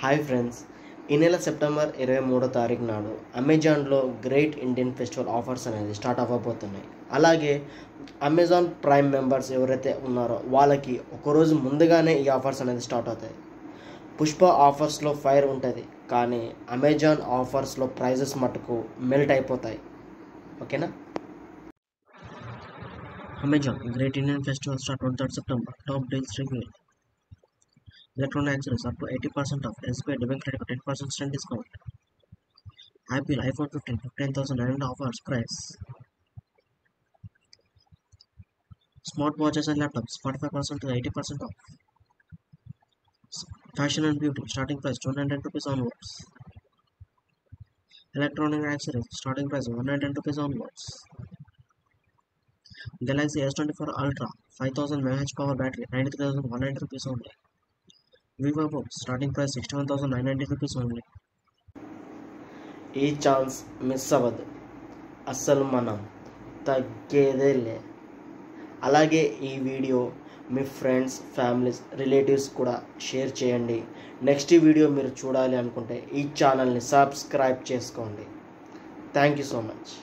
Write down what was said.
Hi friends, ఈ నెల September 23వ తారీఖు నాడు అమెజాన్లో గ్రేట్ ఇండియన్ ఫెస్టివల్ ఆఫర్స్ అనేది స్టార్ట్ అవ్వబోతున్నాయి. అలాగే అమెజాన్ ప్రైమ్ మెంబర్స్ ఎవరైతే ఉన్నారో వాళ్ళకి ఒకరోజు ముందుగానే ఈ ఆఫర్స్ అనేది స్టార్ట్ అవుతాయి. పుష్ప ఆఫర్స్లో ఫైర్ ఉంటుంది, కానీ అమెజాన్ ఆఫర్స్లో ప్రైజెస్ మటుకు మెల్ట్ అయిపోతాయి. ఓకేనా? Amazon great Indian festival start on 3rd September. Top deals revealed. Electronic accessories up to 80% off. SBI debit credit for 10% instant discount. Apple iPhone 15 15,900 offers price. Smartwatches and laptops 45% to 80% off. Fashion and beauty starting price 210 rupees onwards. Electronic accessories starting price 110 rupees onwards. Galaxy S24 Ultra 5000 mAh power battery 93,190 rupees only. Vivo Books starting price 61,990 rupees only. ఈ chance miss అవ్వదు, అస్సలు మనం తగ్గేదేలే. అలాగే ఈ video మీ friends, families, relatives కూడా share చేయండి. Next video మీరు చూడాలి అనుకుంటే ఈ ఛానల్ని సబ్స్క్రైబ్ చేసుకోండి. Thank you so much.